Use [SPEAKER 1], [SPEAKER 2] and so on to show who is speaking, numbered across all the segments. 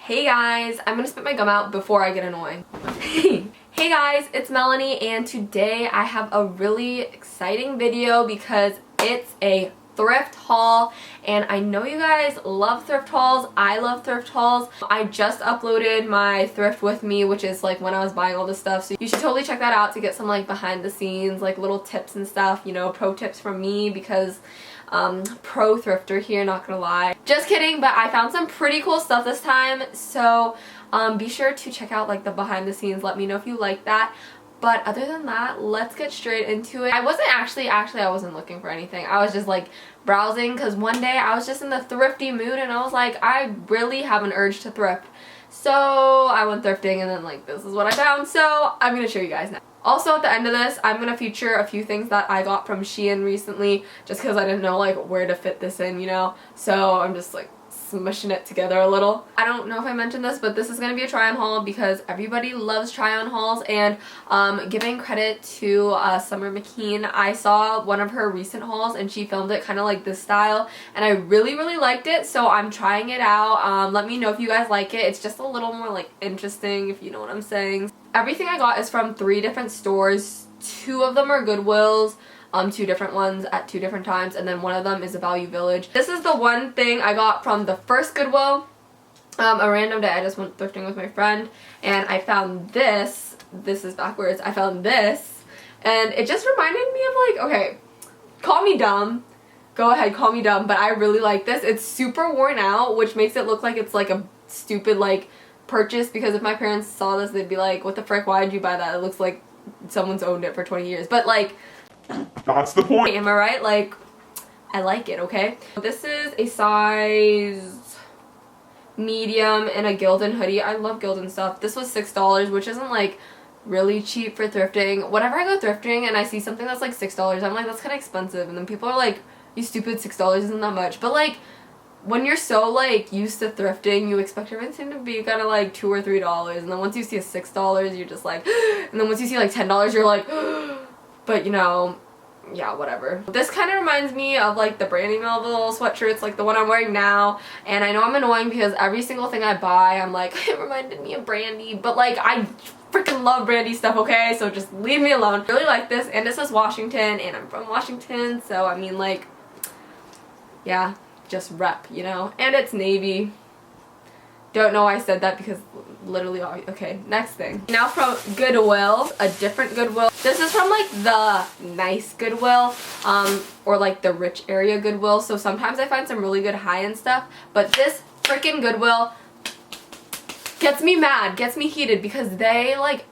[SPEAKER 1] Hey guys, I'm gonna spit my gum out before I get annoying. Hey guys, it's Melanie and today I have a really exciting video because it's a thrift haul and I know you guys love thrift hauls. I love thrift hauls. I just uploaded my thrift with me, which is like when I was buying all this stuff, so you should totally check that out to get some like behind the scenes like little tips and stuff, you know, pro tips from me because pro thrifter here, not gonna lie. Just kidding, but I found some pretty cool stuff this time, so be sure to check out like the behind the scenes. Let me know if you like that. But other than that, let's get straight into it. I wasn't actually I wasn't looking for anything. I was just like browsing because one day I was just in the thrifty mood and I was like, I really have an urge to thrift. So I went thrifting and then like this is what I found. So I'm gonna show you guys now. Also at the end of this, I'm gonna feature a few things that I got from Shein recently just because I didn't know like where to fit this in, you know? So I'm just like smushing it together a little. I don't know if I mentioned this, but this is gonna be a try on haul because everybody loves try on hauls, and giving credit to Summer McKean. I saw one of her recent hauls and she filmed it kind of like this style and I really liked it, so I'm trying it out. Let me know if you guys like it. It's just a little more like interesting, if you know what I'm saying. Everything I got is from 3 different stores. 2 of them are Goodwills. 2 different ones at 2 different times, and then one of them is a Value Village. This is the one thing I got from the first Goodwill. A random day I just went thrifting with my friend and I found this. This is backwards. I found this and it just reminded me of like, okay, call me dumb. Go ahead, call me dumb, but I really like this. It's super worn out, which makes it look like it's like a stupid like purchase, because if my parents saw this they'd be like, what the frick, why did you buy that? It looks like someone's owned it for 20 years. But like,
[SPEAKER 2] that's the point.
[SPEAKER 1] Am I right? Like, I like it, okay? This is a size medium in a Gildan hoodie. I love Gildan stuff. This was $6, which isn't like really cheap for thrifting. Whenever I go thrifting and I see something that's like $6, I'm like, that's kind of expensive. And then people are like, you stupid, $6 isn't that much. But like, when you're so like used to thrifting, you expect everything to be kind of like $2 or $3. And then once you see a $6, you're just like, and then once you see like $10, you're like, but you know, yeah, whatever. This kind of reminds me of like the Brandy Melville sweatshirts, like the one I'm wearing now. And I know I'm annoying because every single thing I buy, I'm like, it reminded me of Brandy. But like, I freaking love Brandy stuff, okay? So just leave me alone. I really like this, and it says Washington, and I'm from Washington. So I mean, like, yeah, just rep, you know? And it's navy. Don't know why I said that because literally, okay, next thing. Now from Goodwill, a different Goodwill. This is from like the nice Goodwill, or like the rich area Goodwill. So sometimes I find some really good high-end stuff, but this freaking Goodwill gets me mad, gets me heated, because they're like,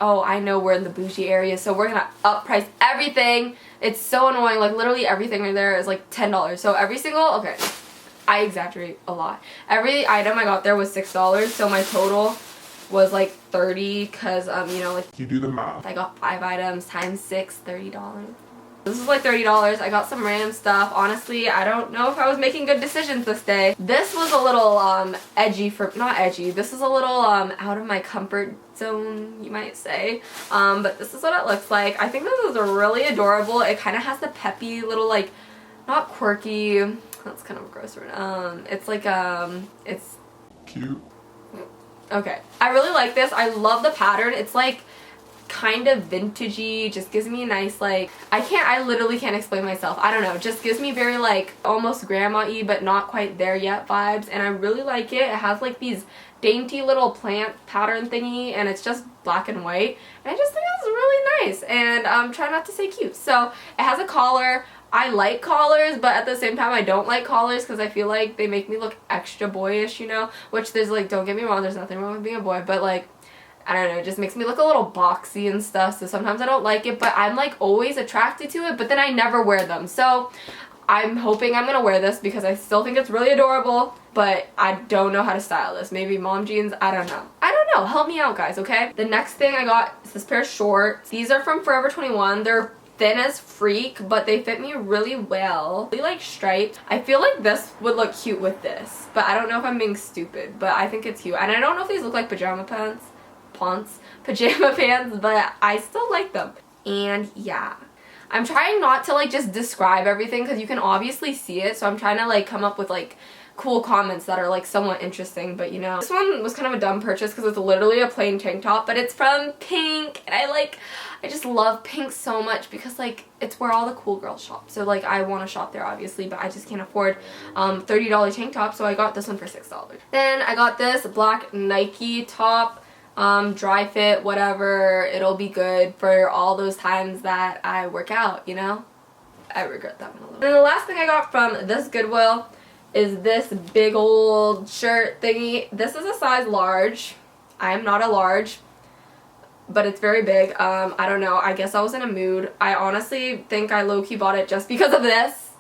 [SPEAKER 1] oh, I know we're in the bougie area, so we're gonna up price everything. It's so annoying. Like literally everything right there is like $10. So every single, okay, I exaggerate a lot. Every item I got there was $6, so my total was like 30 because you know, like,
[SPEAKER 2] you do the math.
[SPEAKER 1] I got 5 items times 6, $30. This is like $30. I got some random stuff. Honestly, I don't know if I was making good decisions this day. This was a little edgy, for not edgy. This is a little out of my comfort zone, you might say. But this is what it looks like. I think this is really adorable. It kind of has the peppy little, like, not quirky, that's kind of a gross word. It's like it's
[SPEAKER 2] cute.
[SPEAKER 1] Okay, I really like this. I love the pattern. It's like kind of vintagey, just gives me a nice, like, I literally can't explain myself. I don't know, just gives me very like almost grandma-y but not quite there yet vibes, and I really like it. It has like these dainty little plant pattern thingy, and it's just black and white, and I just think that's really nice, and try not to say cute. So it has a collar. I like collars, but at the same time I don't like collars because I feel like they make me look extra boyish, you know, which there's like, don't get me wrong, there's nothing wrong with being a boy, but like, I don't know, it just makes me look a little boxy and stuff, so sometimes I don't like it, but I'm like always attracted to it, but then I never wear them. So I'm hoping I'm gonna wear this because I still think it's really adorable, but I don't know how to style this. Maybe mom jeans, I don't know. I don't know, help me out guys, okay? The next thing I got is this pair of shorts. These are from Forever 21. They're thin as freak, but they fit me really well. They like striped. I feel like this would look cute with this, but I don't know if I'm being stupid, but I think it's cute. And I don't know if these look like pajama pants, but I still like them. And yeah, I'm trying not to like just describe everything because you can obviously see it, so I'm trying to like come up with like cool comments that are like somewhat interesting, but you know. This one was kind of a dumb purchase because it's literally a plain tank top, but it's from Pink, and I just love Pink so much because like it's where all the cool girls shop. So like I want to shop there obviously, but I just can't afford $30 tank top, so I got this one for $6. Then I got this black Nike top, dry fit, whatever, it'll be good for all those times that I work out, you know. I regret that one a little. And the last thing I got from this Goodwill is this big old shirt thingy. This is a size large. I am not a large, but it's very big. I don't know. I guess I was in a mood. I honestly think I low-key bought it just because of this.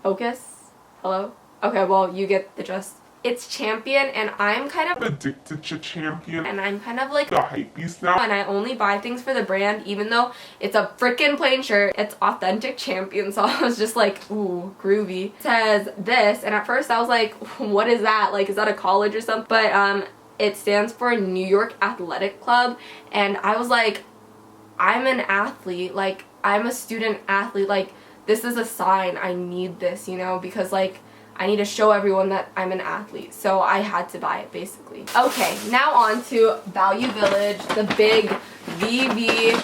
[SPEAKER 1] Focus? Hello? Okay, well, you get the gist. It's Champion, and I'm kind of
[SPEAKER 2] addicted to Champion,
[SPEAKER 1] and I'm kind of like
[SPEAKER 2] the hype beast now,
[SPEAKER 1] and I only buy things for the brand, even though it's a freaking plain shirt. It's authentic Champion, so I was just like, ooh, groovy. It says this, and at first I was like, what is that? Like, is that a college or something? But it stands for New York Athletic Club, and I was like, I'm an athlete, like I'm a student athlete, like this is a sign. I need this, you know, because like I need to show everyone that I'm an athlete, so I had to buy it basically. Okay, now on to Value Village, the big VV.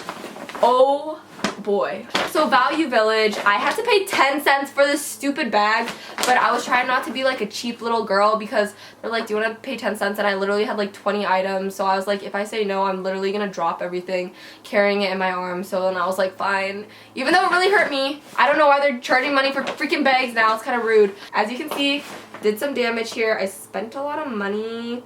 [SPEAKER 1] Oh boy. So Value Village, I had to pay 10 cents for this stupid bag, but I was trying not to be like a cheap little girl because they're like, do you want to pay 10 cents? And I literally had like 20 items, so I was like, if I say no, I'm literally gonna drop everything carrying it in my arms. So then I was like, fine. Even though it really hurt me, I don't know why they're charging money for freaking bags now. It's kind of rude. As you can see, did some damage here. I spent a lot of money.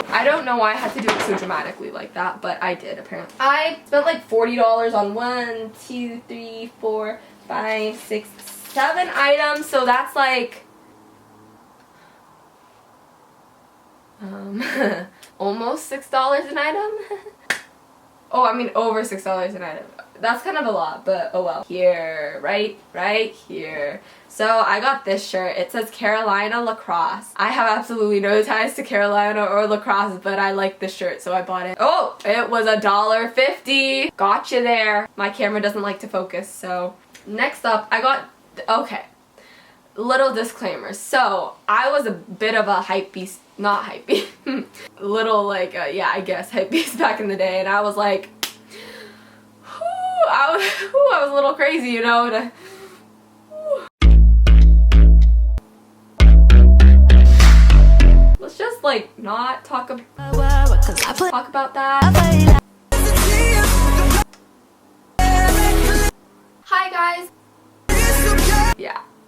[SPEAKER 1] I don't know why I had to do it so dramatically like that, but I did apparently. I spent like $40 on 1, 2, 3, 4, 5, 6, 7 items, so that's like almost $6 an item. Oh, I mean over $6 an item. That's kind of a lot, but oh well. Here, right here. So I got this shirt. It says Carolina Lacrosse. I have absolutely no ties to Carolina or Lacrosse, but I like this shirt, so I bought it. Oh, it was $1.50. Gotcha there. My camera doesn't like to focus, so. Next up, I got, okay. Little disclaimer. So, I was a bit of a hype beast, not hype beast, little like, yeah, I guess hype beast back in the day, and I was like, I was a little crazy, you know. Let's just like not talk about that. Hi guys.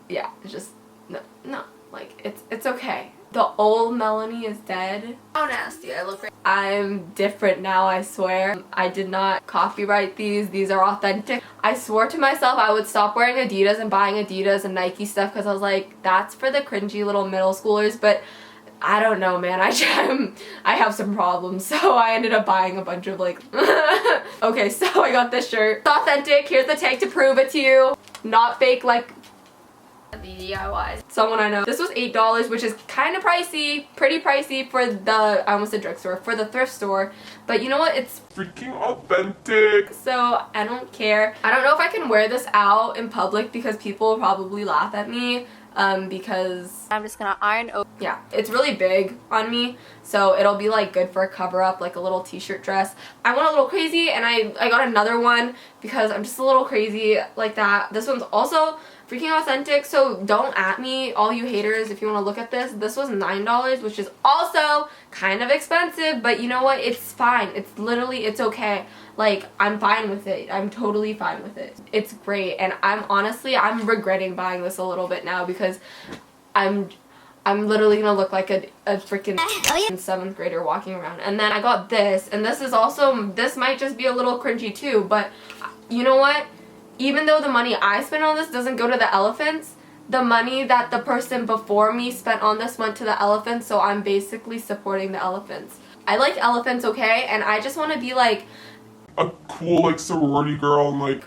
[SPEAKER 1] Yeah, just no, like it's okay. The old Melanie is dead. How nasty I look. I'm different now, I swear. I did not copyright these. These are authentic. I swore to myself I would stop wearing Adidas and buying Adidas and Nike stuff because I was like, that's for the cringy little middle schoolers, but I don't know, man. I have some problems, so I ended up buying a bunch of like okay, so I got this shirt. It's authentic. Here's the tag to prove it to you. Not fake like the DIYs. Someone I know. This was $8, which is kind of pricey, pretty pricey for the, I almost said drugstore, for the thrift store. But you know what? It's
[SPEAKER 2] freaking authentic.
[SPEAKER 1] So I don't care. I don't know if I can wear this out in public because people will probably laugh at me. Because
[SPEAKER 3] I'm just gonna iron over.
[SPEAKER 1] Yeah, it's really big on me, so it'll be like good for a cover up, like a little t-shirt dress. I went a little crazy and I got another one because I'm just a little crazy like that. This one's also freaking authentic, so don't at me, all you haters, if you want to look at this. This was $9, which is also kind of expensive, but you know what? It's fine. It's literally, it's okay. Like, I'm fine with it. I'm totally fine with it. It's great, and I'm regretting buying this a little bit now because I'm literally gonna look like a freaking 7th grader walking around. And then I got this, and this is also, this might just be a little cringy too, but you know what? Even though the money I spent on this doesn't go to the elephants, the money that the person before me spent on this went to the elephants, so I'm basically supporting the elephants. I like elephants, okay? And I just want to be like
[SPEAKER 2] a cool like sorority girl and like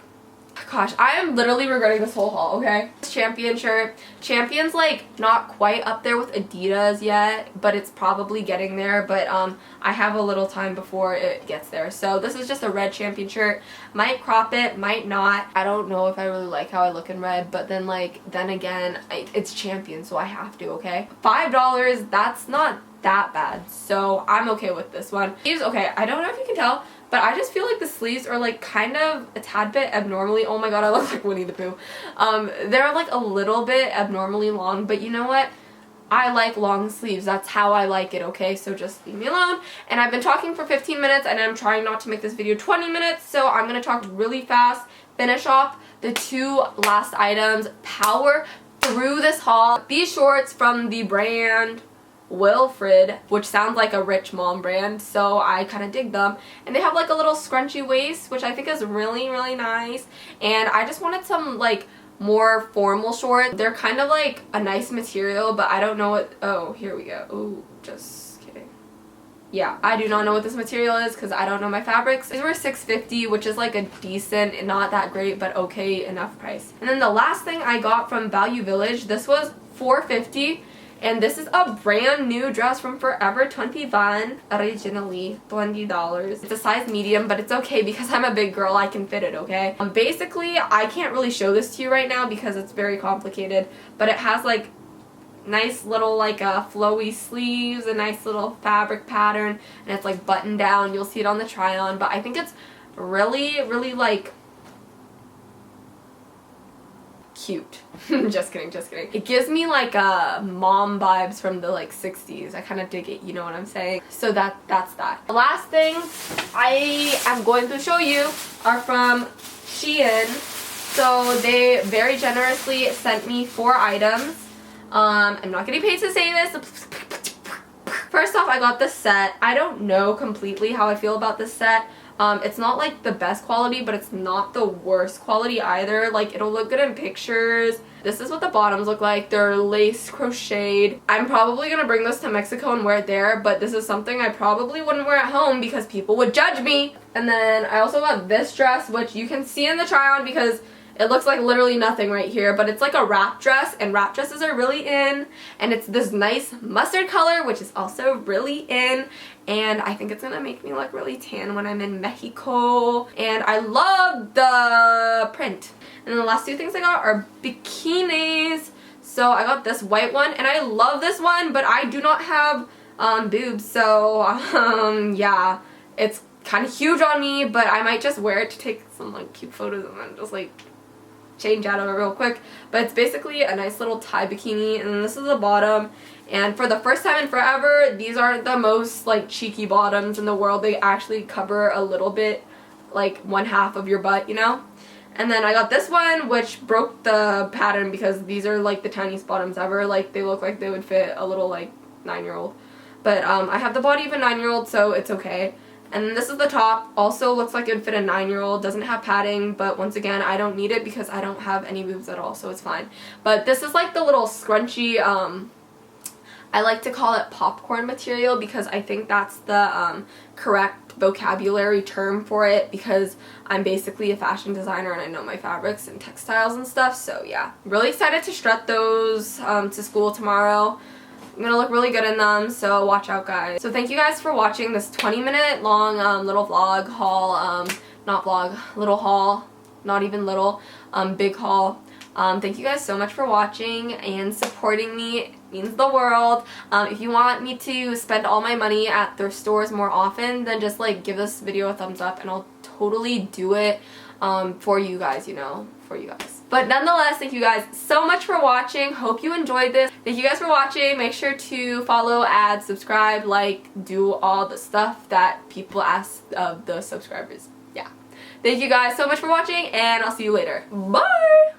[SPEAKER 1] Gosh, I am literally regretting this whole haul, okay? Champion shirt. Champion's like not quite up there with Adidas yet, but it's probably getting there, but I have a little time before it gets there. So this is just a red Champion shirt. Might crop it, might not. I don't know if I really like how I look in red, but then again, it's Champion, so I have to, okay? $5, that's not that bad, so I'm okay with this one. Sleeves, okay, I don't know if you can tell, but I just feel like the sleeves are like kind of a tad bit abnormally, oh my god, I look like Winnie the Pooh. They're like a little bit abnormally long, but you know what? I like long sleeves. That's how I like it, okay? So just leave me alone. And I've been talking for 15 minutes and I'm trying not to make this video 20 minutes, so I'm gonna talk really fast, finish off the two last items, power through this haul. These shorts from the brand Wilfred, which sounds like a rich mom brand, so I kind of dig them, and they have like a little scrunchy waist, which I think is really nice, and I just wanted some like more formal shorts. They're kind of like a nice material, but I don't know what, oh, here we go. Oh, just kidding. Yeah, I do not know what this material is because I don't know my fabrics. These were $6.50, which is like a decent, not that great, but okay enough price. And then the last thing I got from Value Village, this was $4.50. And this is a brand new dress from Forever 21, originally $20. It's a size medium, but it's okay because I'm a big girl, I can fit it, okay? Basically, I can't really show this to you right now because it's very complicated, but it has like nice little like flowy sleeves, a nice little fabric pattern, and it's like buttoned down. You'll see it on the try on, but I think it's really like cute. Just kidding. It gives me like mom vibes from the like 60s. I kind of dig it, you know what I'm saying? So that's that. The last thing I am going to show you are from Shein. So they very generously sent me 4 items. I'm not getting paid to say this. First off, I got this set. I don't know completely how I feel about this set. It's not like the best quality, but it's not the worst quality either. Like, it'll look good in pictures. This is what the bottoms look like. They're lace crocheted. I'm probably gonna bring this to Mexico and wear it there, but this is something I probably wouldn't wear at home because people would judge me. And then I also got this dress, which you can see in the try on because it looks like literally nothing right here, but it's like a wrap dress, and wrap dresses are really in, and it's this nice mustard color, which is also really in, and I think it's gonna make me look really tan when I'm in Mexico, and I love the print. And then the last 2 things I got are bikinis. So I got this white one, and I love this one, but I do not have boobs, so yeah, it's kind of huge on me, but I might just wear it to take some like cute photos and then just like change out of it real quick. But it's basically a nice little tie bikini, and then this is the bottom, and for the first time in forever, these aren't the most like cheeky bottoms in the world. They actually cover a little bit, like 1/2 of your butt, you know. And then I got this one, which broke the pattern because these are like the tiniest bottoms ever. Like, they look like they would fit a little like 9-year-old, but I have the body of a 9-year-old, so it's okay. And then this is the top. Also looks like it would fit a 9-year-old. Doesn't have padding, but once again, I don't need it because I don't have any boobs at all, so it's fine. But this is like the little scrunchy, I like to call it popcorn material because I think that's the correct vocabulary term for it, because I'm basically a fashion designer and I know my fabrics and textiles and stuff, so yeah. Really excited to strut those to school tomorrow. I'm gonna look really good in them, so watch out, guys. So thank you guys for watching this 20-minute long little vlog haul, not vlog, little haul, not even little, big haul. Thank you guys so much for watching and supporting me. It means the world. If you want me to spend all my money at thrift stores more often, then just like give this video a thumbs up and I'll totally do it for you guys, you know, for you guys. But nonetheless, thank you guys so much for watching. Hope you enjoyed this. Thank you guys for watching. Make sure to follow, add, subscribe, like, do all the stuff that people ask of the subscribers. Yeah. Thank you guys so much for watching, and I'll see you later. Bye!